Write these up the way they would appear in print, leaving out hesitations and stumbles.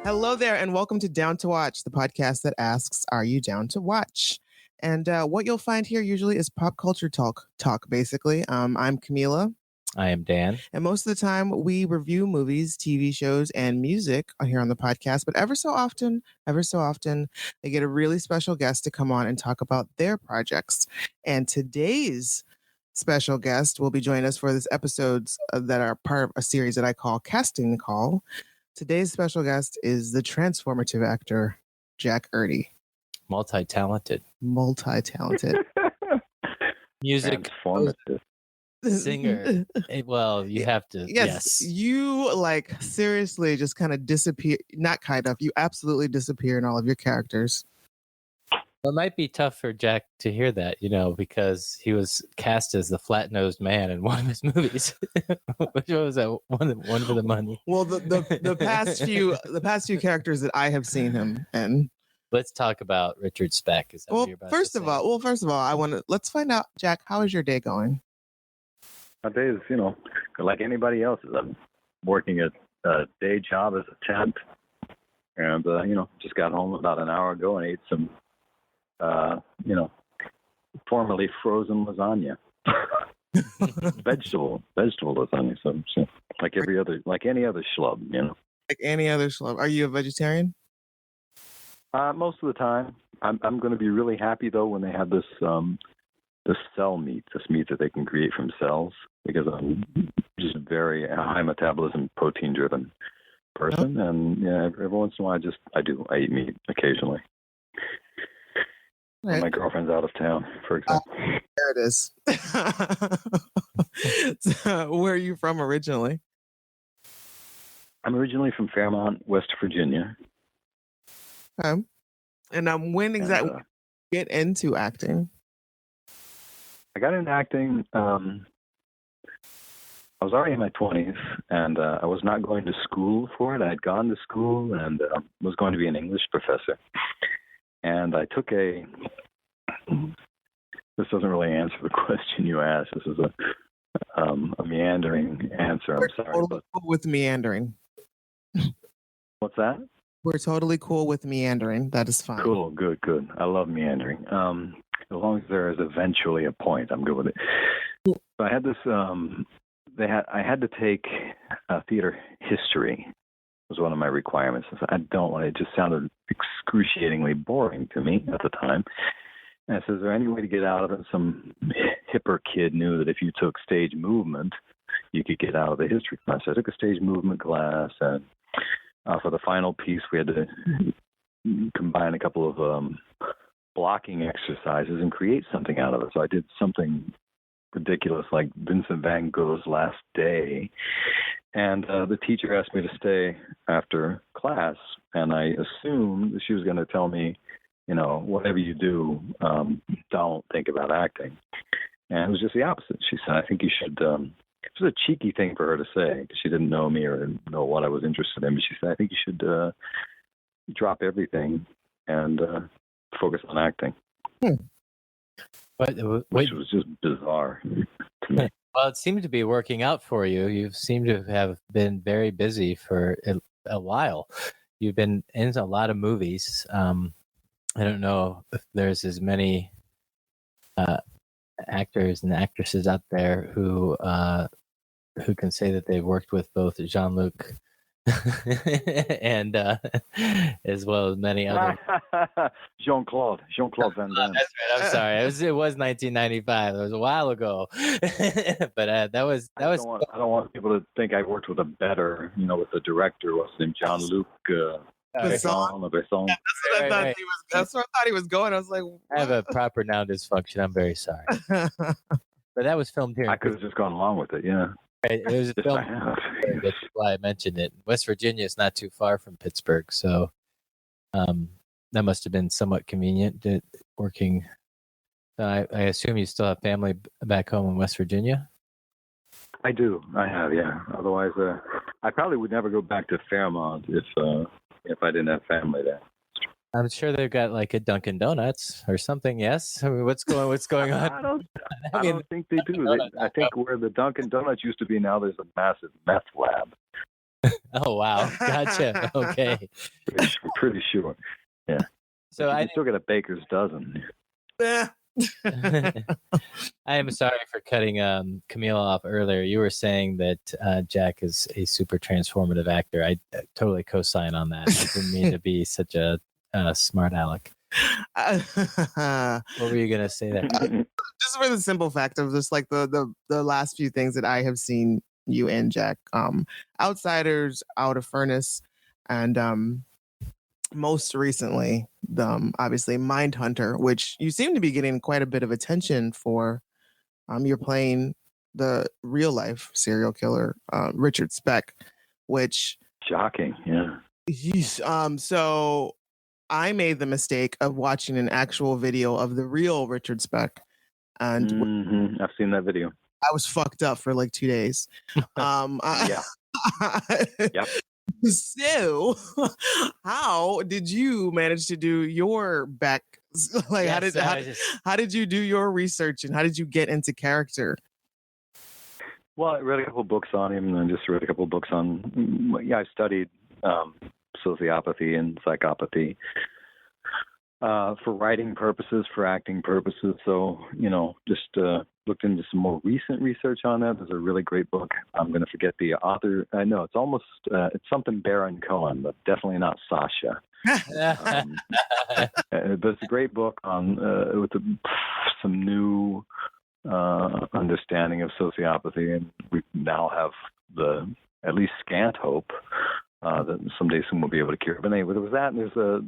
Hello there, and welcome to Down to Watch, the podcast that asks, "Are you down to watch?" And what you'll find here usually is pop culture talk basically. I'm Kahmeela. I am Dan. And most of the time, we review movies, TV shows, and music here on the podcast. But ever so often, they get a really special guest to come on and talk about their projects. And today's special guest will be joining us for this episodes that are part of a series that I call Casting Call. Today's special guest is the transformative actor, Jack Erdie. Multi-talented. Music. Transformative. Singer. Well, you have to. Yes. You seriously just kind of disappear. Not kind of. You absolutely disappear in all of your characters. Well, it might be tough for Jack to hear that, because he was cast as the flat-nosed man in one of his movies. Which was that one for the money? Well, the past few characters that I have seen him in. Let's talk about Richard Speck. Is that what you're about to say? First of all, let's find out, Jack, how is your day going? My day is, like anybody else's. I'm working a day job as a temp, and just got home about an hour ago and ate some, formerly frozen lasagna, vegetable lasagna. So like any other schlub, Like any other schlub. Are you a vegetarian? Most of the time. I'm going to be really happy though when they have this cell meat, this meat that they can create from cells, because I'm just a very high metabolism, protein driven person, and every once in a while I eat meat occasionally. Right. When my girlfriend's out of town, for example. There it is. So, where are you from originally? I'm originally from Fairmont, West Virginia. Okay. And when exactly did you get into acting? I got into acting. I was already in my 20s, and I was not going to school for it. I had gone to school and was going to be an English professor. And I took this doesn't really answer the question you asked. This is a meandering answer. I'm sorry. Totally cool with meandering. What's that? We're totally cool with meandering. That is fine. Cool. Good. I love meandering. As long as there is eventually a point, I'm good with it. So I had this. I had to take theater history. Was one of my requirements. I don't want it. It just sounded excruciatingly boring to me at the time. And I said, is there any way to get out of it? Some hipper kid knew that if you took stage movement, you could get out of the history class. So I took a stage movement class, and for the final piece, we had to combine a couple of blocking exercises and create something out of it. So I did something ridiculous like Vincent van Gogh's Last Day. And the teacher asked me to stay after class, and I assumed that she was going to tell me, whatever you do, don't think about acting. And it was just the opposite. She said, I think you should, it was a cheeky thing for her to say, because she didn't know me or know what I was interested in, but she said, I think you should drop everything and focus on acting. Which was just bizarre to me. Well, it seemed to be working out for you. You seem to have been very busy for a while. You've been in a lot of movies. I don't know if there's as many actors and actresses out there who can say that they've worked with both Jean-Luc and as well as many other. Jean-Claude Van Damme. That's right. I'm sorry. It was 1995. It was a while ago. But that was. I don't want people to think I worked with a better, with the director. What's his name? Jean-Luc. Besson. Yeah, that's where I thought he was going. I was like, what? I have a proper noun dysfunction. I'm very sorry. But that was filmed here. I could have just gone along with it. Yeah. Right. It was a film. That's why I mentioned it. West Virginia is not too far from Pittsburgh, so that must have been somewhat convenient working. I assume you still have family back home in West Virginia? I do. I have, yeah. Otherwise, I probably would never go back to Fairmont if I didn't have family there. I'm sure they've got like a Dunkin' Donuts or something. Yes. I mean, what's going on? I don't think they do. I think where the Dunkin' Donuts used to be now, there's a massive meth lab. Oh wow, gotcha. Okay. Pretty sure. Yeah. So you still get a baker's dozen. Eh. I am sorry for cutting Kahmeela off earlier. You were saying that Jack is a super transformative actor. I totally co-sign on that. I didn't mean to be such a smart aleck. What were you gonna say there? Just for the simple fact of just like the last few things that I have seen you and Jack, Outsiders, Out of Furnace, and most recently, obviously Mindhunter, which you seem to be getting quite a bit of attention for. You're playing the real life serial killer, Richard Speck, which shocking, yeah. So I made the mistake of watching an actual video of the real Richard Speck, and I've seen that video. I was fucked up for like 2 days. Yeah. Yep. So, how did you manage to do your back? Like, how did you do your research, and how did you get into character? Well, I read a couple of books on him, and then just read a couple of books on. Yeah, I studied sociopathy and psychopathy for writing purposes, for acting purposes. So, just looked into some more recent research on that. There's a really great book. I'm going to forget the author. I know it's almost it's something Baron Cohen, but definitely not Sasha. But it's a great book on with some new understanding of sociopathy, and we now have the at least scant hope that someday someone will be able to cure. But anyway, there was that, and there's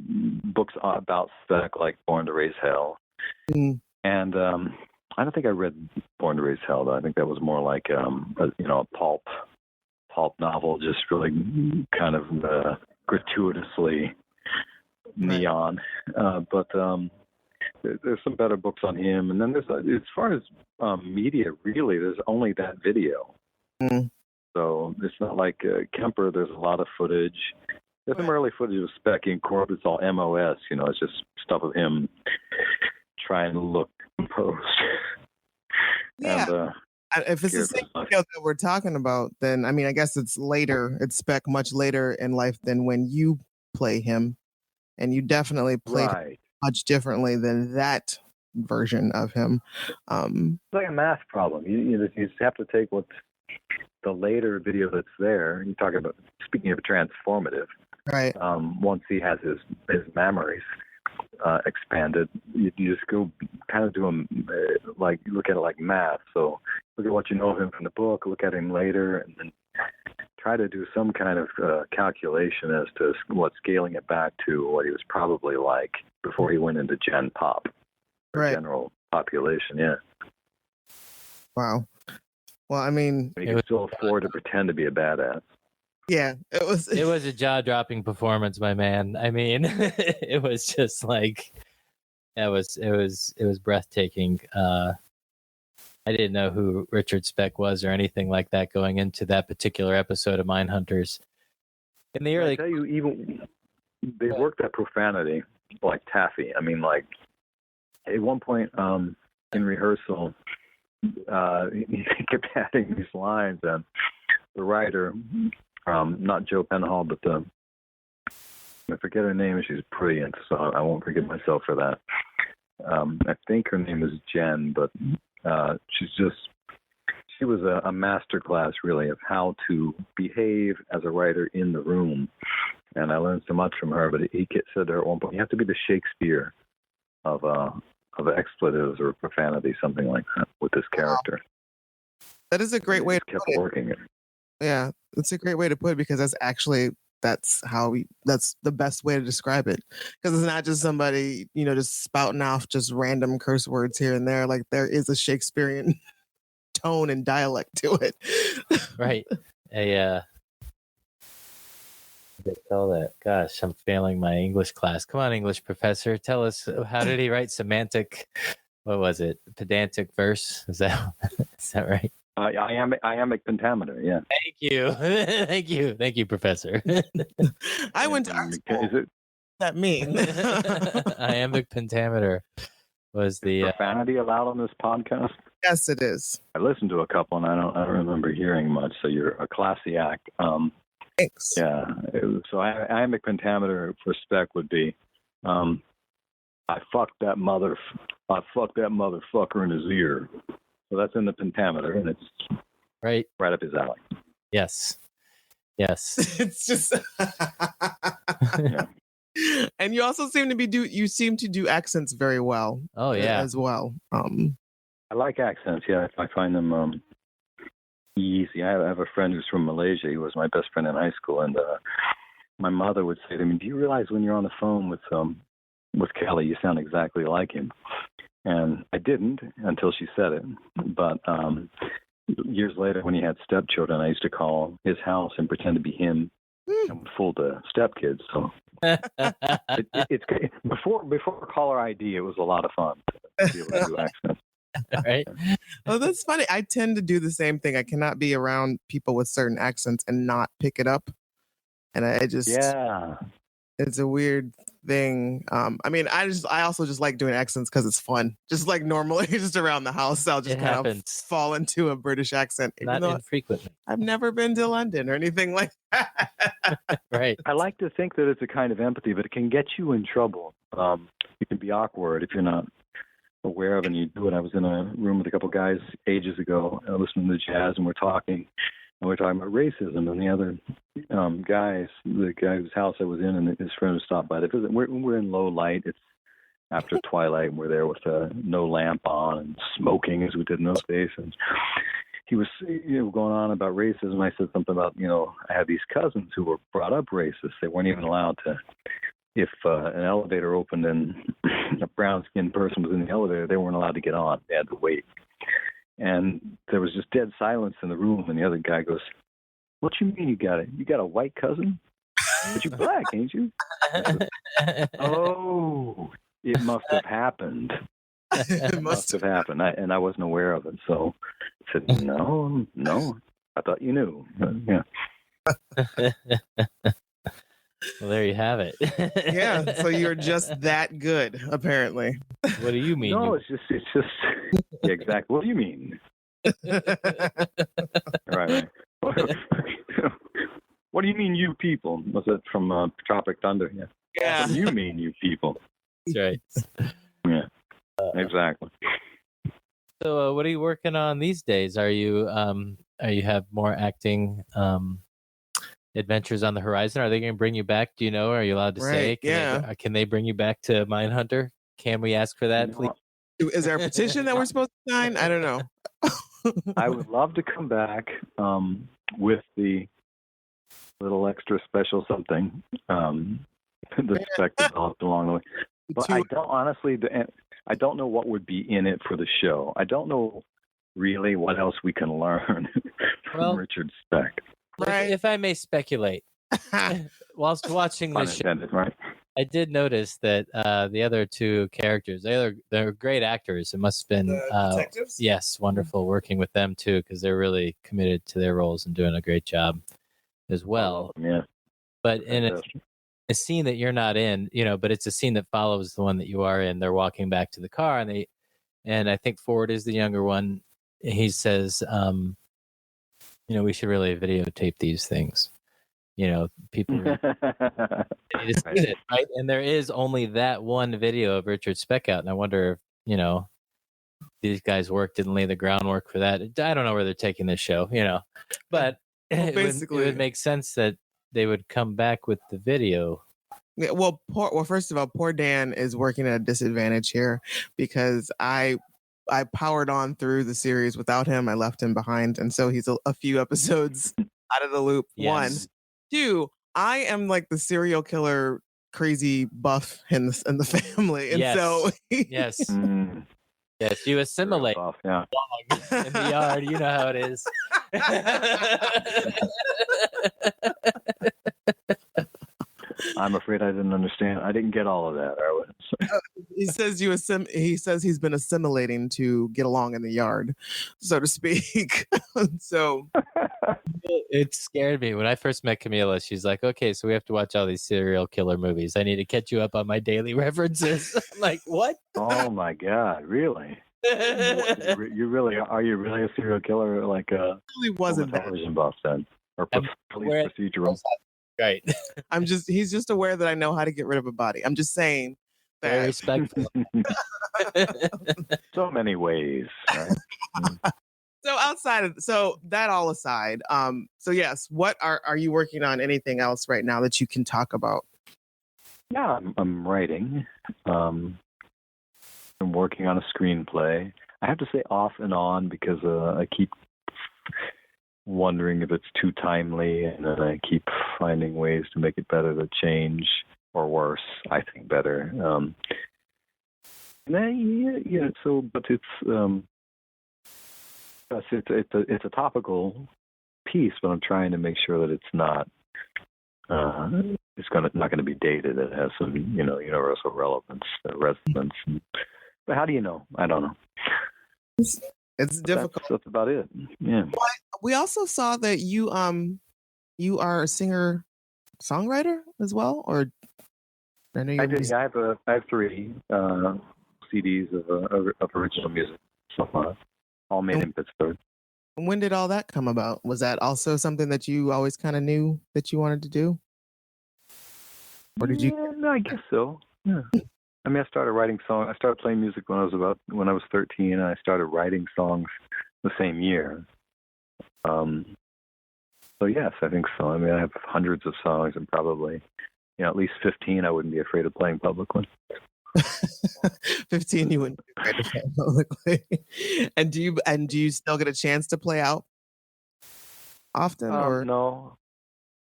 books about Speck, like Born to Raise Hell. And I don't think I read Born to Raise Hell, though. I think that was more like a pulp novel, just really kind of gratuitously neon. But there's some better books on him. And then there's, as far as media, really, there's only that video. So it's not like Kemper. There's a lot of footage. There's some early footage of Speck in Corp. It's all MOS. It's just stuff of him trying to look composed. Yeah. And, if it's the same video that we're talking about, then I mean, I guess it's later. It's Speck much later in life than when you play him, and you definitely played him much differently than that version of him. It's like a math problem. You just have to take what's the later video that's there. You talk about, speaking of transformative, right? Once he has his memories expanded, you just go kind of do them like you look at it like math. So look at what you know of him from the book, look at him later, and then try to do some kind of calculation as to what scaling it back to what he was probably like before he went into Gen Pop, general population. Yeah. Wow. Well, I mean, he could still afford to pretend to be a badass. Yeah, it was a jaw-dropping performance, my man. I mean, it was just like it was breathtaking. I didn't know who Richard Speck was or anything like that going into that particular episode of Mindhunters. In the early, I tell you, even they worked at profanity like taffy. I mean, like at one point in rehearsal, he kept adding these lines, and the writer, not Joe Penhall, but I forget her name. She's brilliant, so I won't forgive myself for that. I think her name is Jen, but she was a master class, really, of how to behave as a writer in the room, and I learned so much from her. But he said to her at one point, you have to be the Shakespeare of expletives or profanity, something like that, with this character. That is a great way to kept put it. Working it. Yeah, it's a great way to put it, because that's the best way to describe it, because it's not just somebody just spouting off just random curse words here and there. Like, there is a Shakespearean tone and dialect to it. Right. Tell that. Gosh, I'm failing my English class. Come on, English professor, tell us, how did he write semantic? What was it? Pedantic verse? Is that right? Iambic pentameter. Yeah. Thank you, thank you, professor. I went to art school. Is it that mean? Iambic pentameter was the profanity allowed on this podcast? Yes, it is. I listened to a couple, and I don't remember hearing much. So you're a classy act. Thanks. Yeah. So iambic pentameter for Speck would be, I fucked that motherfucker in his ear. So that's in the pentameter, and it's right up his alley. Yes. It's just Yeah. And you also seem to do accents very well. Oh yeah. As well. I like accents. Yeah, I find them easy. I have a friend who's from Malaysia. He was my best friend in high school, and my mother would say to me, "Do you realize when you're on the phone with Kelly, you sound exactly like him?" And I didn't until she said it. But years later, when he had stepchildren, I used to call his house and pretend to be him and would fool the stepkids. So it's before caller ID, it was a lot of fun to be able to do accents. Right. Oh, that's funny. I tend to do the same thing. I cannot be around people with certain accents and not pick it up. And I just it's a weird thing. I mean, I also just like doing accents because it's fun. Just like normally, just around the house, I'll just kind of fall into a British accent. Not infrequently. I've never been to London or anything like that. Right. I like to think that it's a kind of empathy, but it can get you in trouble. It can be awkward if you're not aware of it and you do it. I was in a room with a couple guys ages ago listening to jazz, and we're talking about racism, and the other guys, the guy whose house I was in and his friend who stopped by to visit, we're in low light. It's after twilight, and we're there with no lamp on and smoking as we did in those days. And he was going on about racism. I said something about, I have these cousins who were brought up racist. They weren't even allowed to, if an elevator opened and a brown-skinned person was in the elevator, they weren't allowed to get on. They had to wait. And there was just dead silence in the room, and the other guy goes, "What you mean you got a white cousin? But you're black, ain't you?" Oh, it must have happened. It must have happened. I wasn't aware of it. So I said, no, I thought you knew. Yeah. Well, there you have it. Yeah, so you're just that good, apparently. What do you mean? No, it's just yeah, exactly. What do you mean? Right. What do you mean, you people? Was it from Tropic Thunder? Yeah. What do you mean, you people? That's right. Yeah, exactly. So, what are you working on these days? Are you have more acting adventures on the horizon? Are they going to bring you back? Do you know? Are you allowed to say? Can they bring you back to Mindhunter? Can we ask for that, please? Is there a petition that we're supposed to sign? I don't know. I would love to come back with the little extra special something the Speck developed along the way. But I don't know what would be in it for the show. I don't know really what else we can learn from Richard Speck. Right. If I may speculate, whilst watching this show, right? I did notice that the other two characters, they're great actors. It must have been detectives? Yes, wonderful working with them too, because they're really committed to their roles and doing a great job as well. Yeah. But in a scene that you're not in, but it's a scene that follows the one that you are in. They're walking back to the car, and I think Ford is the younger one. He says, we should really videotape these things. People need to see it, right? And there is only that one video of Richard Speck out, and I wonder if, these guys' work didn't lay the groundwork for that. I don't know where they're taking this show, but it would make sense that they would come back with the video. Yeah, well, first of all, poor Dan is working at a disadvantage here because I powered on through the series without him. I left him behind, and so he's a few episodes out of the loop. Yes. 1, 2. I am like the serial killer crazy buff in the family, and so yes, yes, you assimilate buff, yeah. in the yard. You know how it is. I'm afraid I didn't understand. I didn't get all of that. He says he says he's been assimilating to get along in the yard, so to speak. So it scared me when I first met Kahmeela. She's like, "Okay, so we have to watch all these serial killer movies. I need to catch you up on my daily references." I'm like, "What?" Oh my God, really? Are you really a serial killer? Like really wasn't television buff then? or I'm police aware procedural. Right. He's just aware that I know how to get rid of a body. I'm just saying Very that. respectful. So many ways, right? So that all aside, so yes, what are you working on? Anything else right now that you can talk about? Yeah, I'm writing. I'm working on a screenplay. I have to say off and on because I keep wondering if it's too timely, and then I keep finding ways to make it better, to change, or worse, I think better. And then, yeah, so, but it's a topical piece, but I'm trying to make sure that it's not not gonna be dated. It has some universal relevance, resonance. But how do you know? I don't know. It's difficult. That's about it. Yeah. We also saw that you are a singer-songwriter as well, or I know I do. Yeah, I have 3 CDs of original music so far, all made in Pittsburgh. When did all that come about? Was that also something that you always kind of knew that you wanted to do? Or did you? No, I guess so. Yeah. I mean, I started writing songs. I started playing music when I was 13, and I started writing songs the same year. So yes, I think so. I mean, I have hundreds of songs, and probably, at least 15 I wouldn't be afraid of playing publicly. 15 you wouldn't be afraid to play publicly. And do you still get a chance to play out often, or no?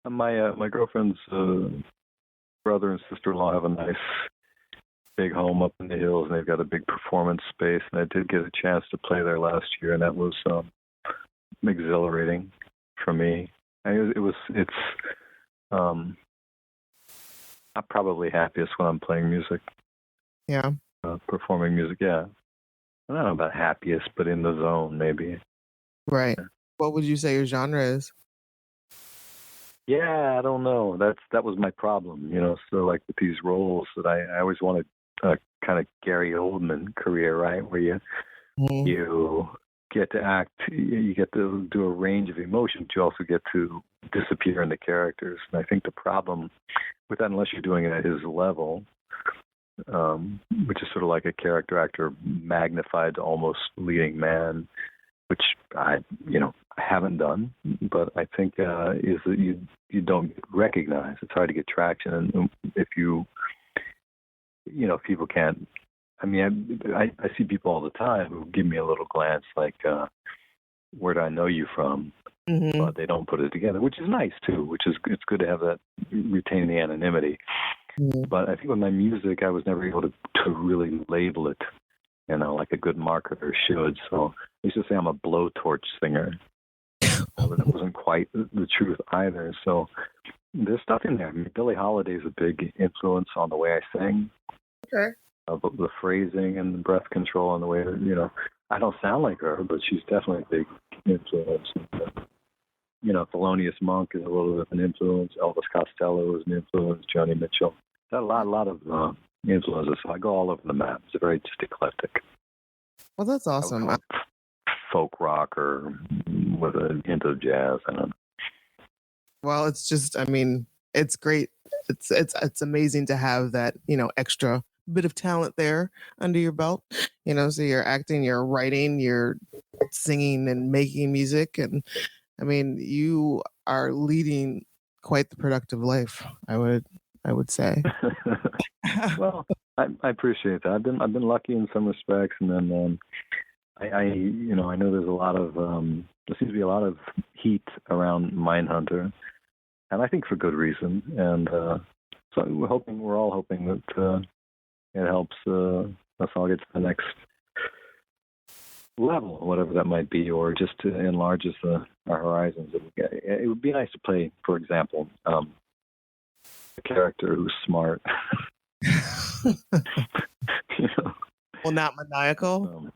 My girlfriend's brother and sister-in-law have a nice big home up in the hills, and they've got a big performance space, and I did get a chance to play there last year, and that was exhilarating for me. It's I'm probably happiest when I'm playing music. Yeah. Performing music, yeah. I don't know about happiest, but in the zone, maybe. Right. Yeah. What would you say your genre is? Yeah, I don't know. That was my problem, So like with these roles that I always wanted a kind of Gary Oldman career, right, where you get to act, you get to do a range of emotion, but you also get to disappear in the characters. And I think the problem with that, unless you're doing it at his level, which is sort of like a character actor magnified to almost leading man, which I haven't done, but I think is that you don't recognize. It's hard to get traction, and if people can't. I mean, I see people all the time who give me a little glance like, "Where do I know you from?" Mm-hmm. But they don't put it together, which is nice too. It's good to have that, retain the anonymity. Mm-hmm. But I think with my music, I was never able to really label it, like a good marketer should. So I used to say I'm a blowtorch singer. But that wasn't quite the truth either. So there's stuff in there. I mean, Billie Holiday's a big influence on the way I sing. Okay. The phrasing and the breath control and the way that, I don't sound like her, but she's definitely a big influence. Thelonious Monk is a little bit of an influence. Elvis Costello is an influence. Joni Mitchell. Got a lot of influences. So I go all over the map. It's very just eclectic. Well, that's awesome. Folk rock or with a hint of jazz. I don't know. Well, it's just, I mean, it's great. It's amazing to have that, extra bit of talent there under your belt. So you're acting, you're writing, you're singing and making music. And I mean, you are leading quite the productive life, I would say. Well, I appreciate that. I've been lucky in some respects, and then I know there's a lot of there seems to be a lot of heat around Mindhunter, and I think for good reason. And so we're all hoping that it helps us all get to the next level, whatever that might be, or just enlarges our horizons. It would be nice to play, for example, a character who's smart. Well, not maniacal.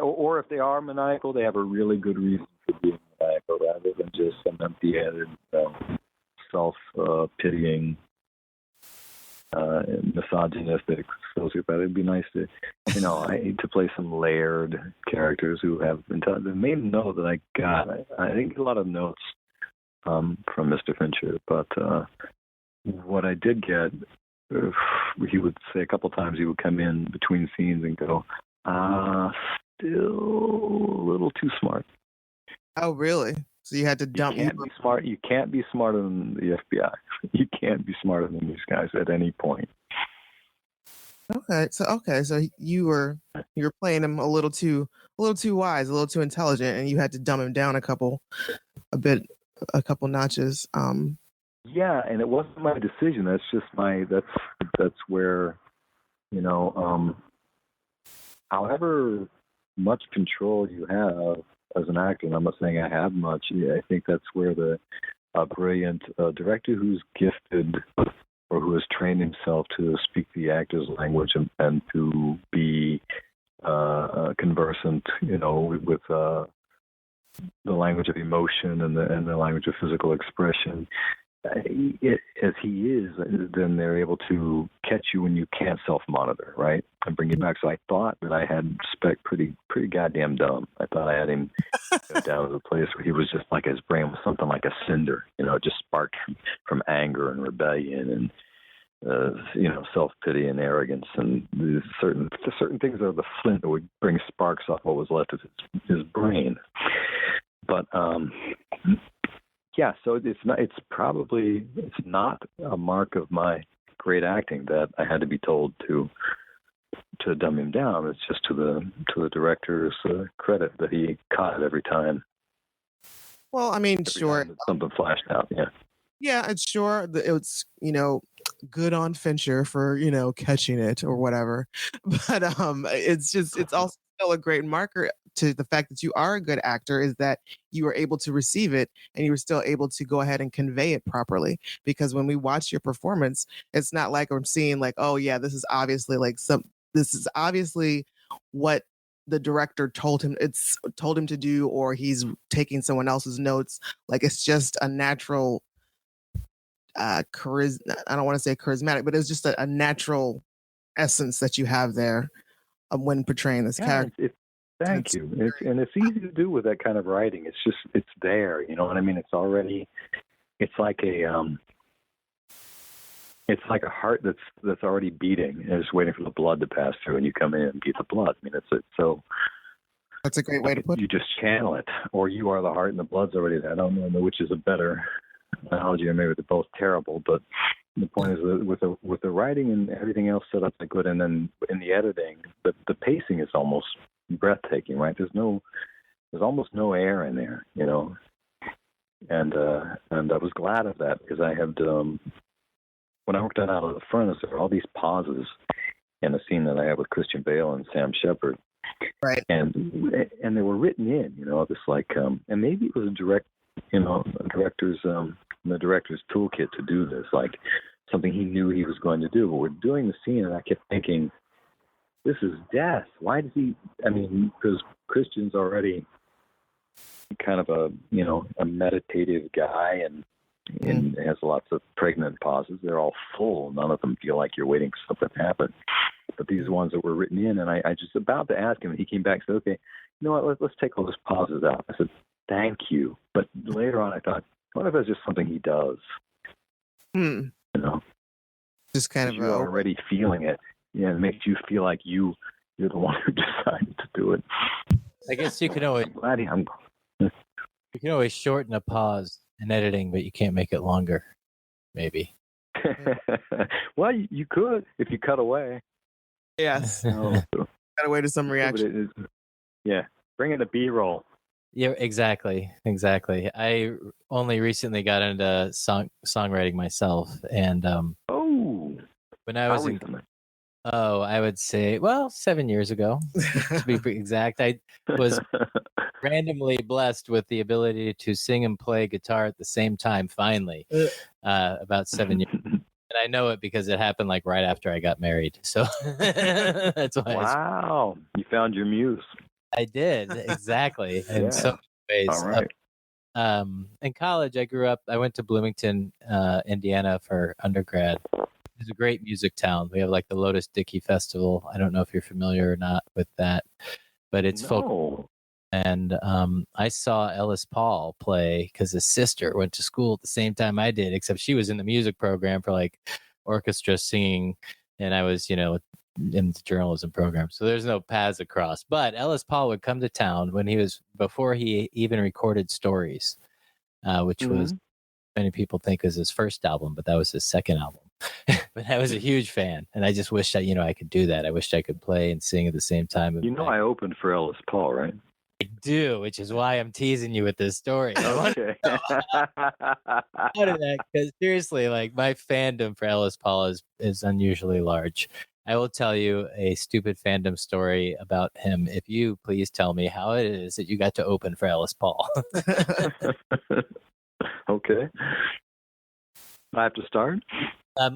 Or if they are maniacal, they have a really good reason for being maniacal, rather than just some empty-headed, self-pitying misogynistic sociopath. It'd be nice to, to play some layered characters who have the main note that I got. I didn't get a lot of notes from Mr. Fincher, but what I did get, he would say a couple times, he would come in between scenes and go, still a little too smart. Oh, really? So you had to dump. You can't be smart. You can't be smarter than the FBI. You can't be smarter than these guys at any point. Okay, so you were playing him a little too wise, a little too intelligent, and you had to dumb him down a couple notches. Yeah, and it wasn't my decision. That's just that's where, however much control you have as an actor, and I'm not saying I have much, I think that's where the brilliant director who's gifted or who has trained himself to speak the actor's language and to be conversant, with the language of emotion and the language of physical expression, as he is, then they're able to catch you when you can't self-monitor, right, and bring you back. So I thought that I had Speck pretty goddamn dumb. I thought I had him down to the place where he was just like, his brain was something like a cinder, just sparked from anger and rebellion and self-pity and arrogance, and certain things are the flint that would bring sparks off what was left of his brain. But yeah, so it's not a mark of my great acting that I had to be told to dumb him down. It's just to the director's credit that he caught it every time. Well, I mean, sure, something flashed out. Yeah. Yeah, it's sure. It's good on Fincher for catching it or whatever, but it's also still a great marker to the fact that you are a good actor, is that you were able to receive it and you were still able to go ahead and convey it properly. Because when we watch your performance, it's not like I'm seeing like, oh yeah, this is obviously what the director told him to do, or he's taking someone else's notes. Like, it's just a natural charisma. I don't want to say charismatic, but it's just a natural essence that you have there when portraying this character. Thank you. It's easy to do with that kind of writing. It's there. You know what I mean? It's like a heart that's already beating and just waiting for the blood to pass through, and you come in and beat the blood. I mean, that's a great way to put it. You just channel it, or you are the heart and the blood's already there. I don't know which is a better analogy, or maybe they're both terrible, but the point is that with the writing and everything else set up good, and then in the editing, the pacing is almost breathtaking, right? There's almost no air in there, and I was glad of that, because I had when I worked on Out of the Furnace, there were all these pauses in a scene that I had with Christian Bale and Sam Shepard, right? And they were written in, this like, and maybe it was a director's toolkit to do this, like something he knew he was going to do. But we're doing the scene, and I kept thinking, this is death. Why does he? I mean, because Christian's already kind of a meditative guy, and has lots of pregnant pauses. They're all full. None of them feel like you're waiting for something to happen. But these ones that were written in, and I just about to ask him, and he came back and said, okay, you know what, let's take all those pauses out. I said, thank you. But later on, I thought, what if it's just something he does? Just kind of you're already feeling it. Yeah, it makes you feel like you're the one who decided to do it. I guess you can always you can always shorten a pause in editing, but you can't make it longer. Maybe. Well, you could if you cut away. Yes. Cut away to some reaction. Yeah, bring in the B-roll. Yeah, exactly. I only recently got into songwriting myself, and when I was I would say, 7 years ago, to be exact. I was randomly blessed with the ability to sing and play guitar at the same time, finally, about 7 years. And I know it because it happened like right after I got married. So that's why. Wow. You found your muse. I did, exactly. In so many ways. All right. In college, I went to Bloomington, Indiana for undergrad. is a great music town. We have like the Lotus Dickey Festival. I don't know if you're familiar or not with that, but it's folk. And I saw Ellis Paul play because his sister went to school at the same time I did, except she was in the music program for like orchestra singing, and I was, in the journalism program. So there's no paths across. But Ellis Paul would come to town before he even recorded Stories, which was, many people think is his first album, but that was his second album. But I was a huge fan, and I just wished I could do that. I wished I could play and sing at the same time. I opened for Ellis Paul, right? I do, which is why I'm teasing you with this story. Okay. Because seriously, like my fandom for Ellis Paul is unusually large. I will tell you a stupid fandom story about him if you please tell me how it is that you got to open for Ellis Paul. Okay. I have to start?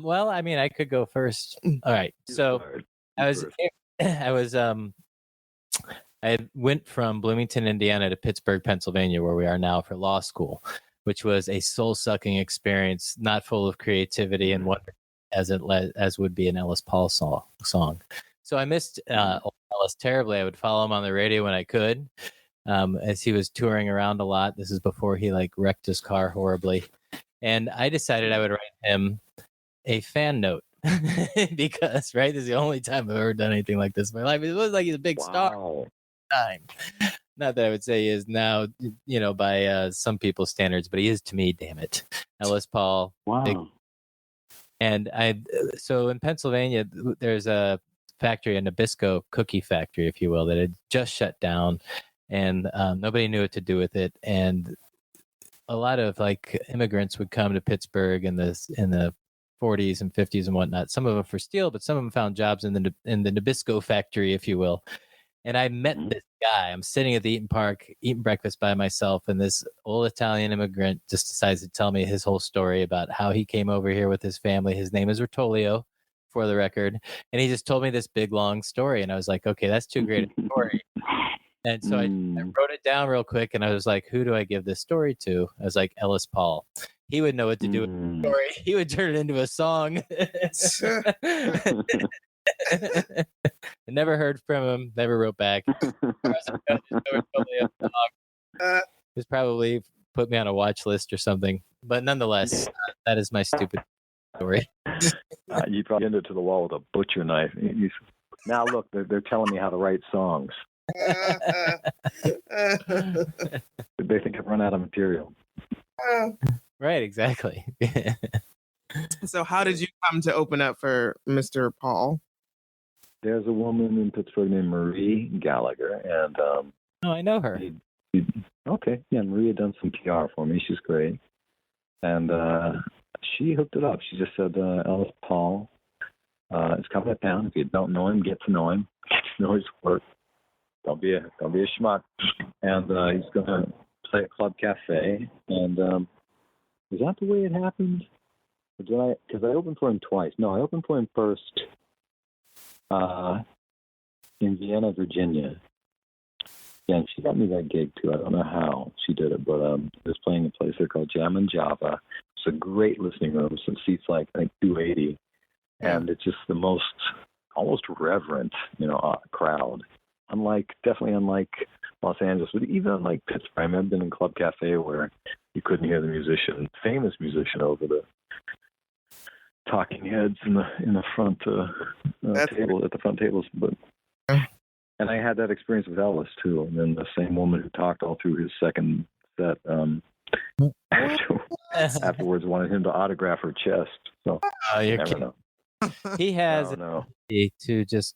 Well, I mean, I could go first. All right. So I went from Bloomington, Indiana to Pittsburgh, Pennsylvania, where we are now for law school, which was a soul-sucking experience, not full of creativity and wonder as would be an Ellis Paul song. So I missed Ellis terribly. I would follow him on the radio when I could, as he was touring around a lot. This is before he wrecked his car horribly. And I decided I would write him a fan note because, right, this is the only time I've ever done anything like this in my life. It was like he's a big star at the time. Not that I would say he is now, by some people's standards, but he is to me, damn it. Ellis Paul. Wow. And so in Pennsylvania, there's a factory, a Nabisco cookie factory, if you will, that had just shut down, and nobody knew what to do with it. And a lot of immigrants would come to Pittsburgh in the 40s and 50s and whatnot. Some of them for steel, but some of them found jobs in the Nabisco factory, if you will. And I met this guy. I'm sitting at the Eaton Park, eating breakfast by myself, and this old Italian immigrant just decides to tell me his whole story about how he came over here with his family. His name is Rotolio, for the record. And he just told me this big, long story. And I was like, okay, that's too great a story. And so I wrote it down real quick, and I was like, who do I give this story to? I was like, Ellis Paul. He would know what to do with the story. He would turn it into a song. I never heard from him, never wrote back. He's probably put me on a watch list or something. But nonetheless, that is my stupid story. You probably end it to the wall with a butcher knife. Now look, they're telling me how to write songs. They think I've run out of material. Right, exactly. So how did you come to open up for Mr. Paul? There's a woman in Pittsburgh named Marie Gallagher, and oh, I know her. Okay, yeah, Marie had done some PR for me. She's great, and she hooked it up. She just said, Ellis Paul is coming to town. If you don't know him, get to know him. Get to know his work. Don't be a schmuck. And he's going to play at Club Cafe. And is that the way it happened? Because I opened for him twice. No, I opened for him first in Vienna, Virginia. Yeah, and she got me that gig too. I don't know how she did it, but I was playing a place there called Jam and Java. It's a great listening room. So it seats I think 280, and it's just the most almost reverent, crowd. Definitely unlike Los Angeles, but even unlike Pittsburgh. I mean, I've been in Club Cafe where you couldn't hear the famous musician over the talking heads in the front table at the front tables, but. And I had that experience with Ellis too, and then the same woman who talked all through his second set afterwards wanted him to autograph her chest. So you're never kidding. know. He has to just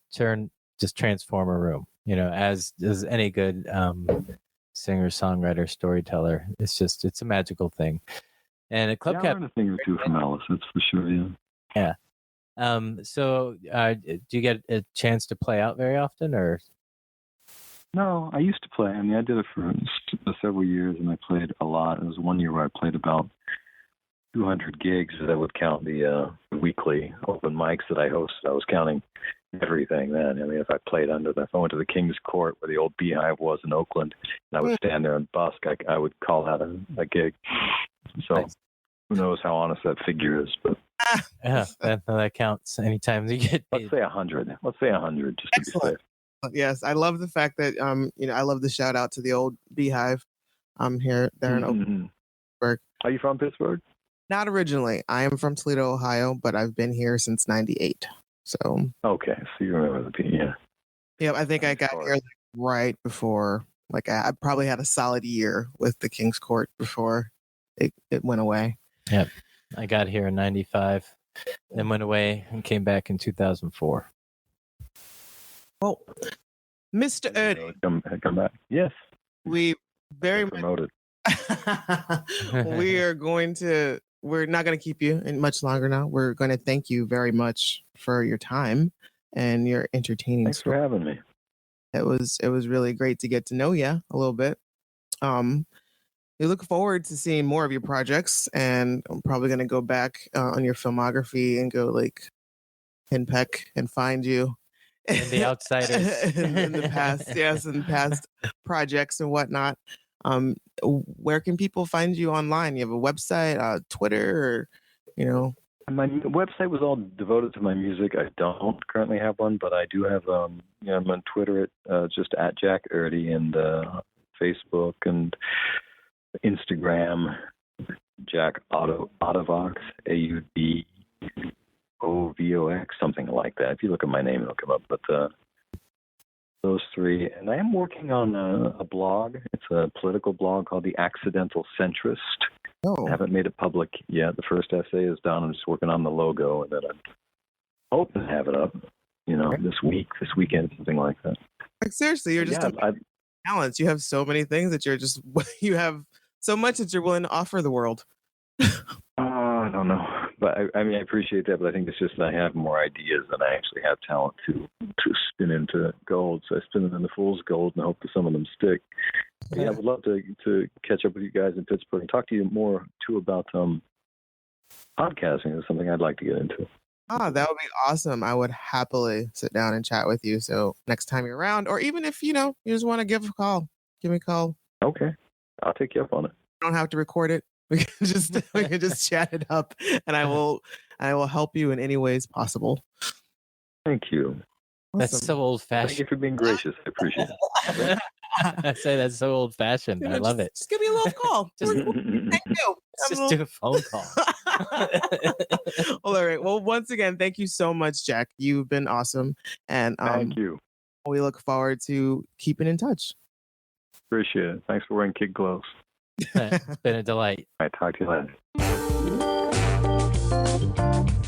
transform a room. As any good singer-songwriter, storyteller. It's a magical thing. And a club I learned a thing or two from Ellis. That's for sure. Yeah. So do you get a chance to play out very often, or? No, I used to play. I mean, I did it for several years, and I played a lot. It was one year where I played about 200 gigs, as I would count the weekly open mics that I hosted. I was counting everything then. I mean, if I went to the King's Court where the old Beehive was in Oakland, and I would stand there and busk, I would call that a gig. So who knows how honest that figure is, but Yeah, that counts. Anytime you get paid. Let's say 100. Let's say 100 just to be safe. Yes, I love the fact that I love the shout out to the old Beehive. There in Pittsburgh. Are you from Pittsburgh? Not originally. I am from Toledo, Ohio, but I've been here since '98. So okay, so you remember the P, yeah. Yeah, I think I got here right before. Like I probably had a solid year with the King's Court before it went away. Yep, I got here in '95, then went away and came back in 2004. Well, Mr. Erdie, come back. Yes, we very much promoted. We're not going to keep you in much longer now. We're going to thank you very much for your time and your entertaining. Thanks for having me. It was really great to get to know you a little bit. We look forward to seeing more of your projects, and I'm probably going to go back on your filmography and go like henpeck and find you. And the Outsiders. in the past, yes, in past projects and whatnot. Where can people find you online? You have a website, Twitter, or My website was all devoted to my music. I don't currently have one, but I do have. I'm on Twitter at just at Jack Erdie, and Facebook and Instagram Jack Autovox, AUDOVOX, something like that. If you look at my name, it'll come up. But those three, and I am working on a blog. It's a political blog called The Accidental Centrist. Oh. I haven't made it public yet. The first essay is done. I'm just working on the logo, and then I'm hoping to have it up, this weekend, something like that. Like seriously, you're just talents. You have so many things that you have so much that you're willing to offer the world. I don't know, but I appreciate that. But I think it's just that I have more ideas than I actually have talent to spin into gold. So I spin them into fool's gold and hope that some of them stick. But yeah, I would love to catch up with you guys in Pittsburgh and talk to you more too about podcasting. Is something I'd like to get into. That would be awesome. I would happily sit down and chat with you. So next time you're around, or even if you just want to give me a call. Okay, I'll take you up on it. You don't have to record it. We can just chat it up, and I will help you in any ways possible. Thank you. Awesome. That's so old fashioned. Thank you for being gracious. I appreciate it. I say that's so old fashioned. I love it. Just give me a little call. Thank you. Just do a phone call. Well, all right. Well, once again, thank you so much, Jack. You've been awesome, and thank you. We look forward to keeping in touch. Appreciate it. Thanks for wearing kid gloves. It's been a delight. All right, talk to you later.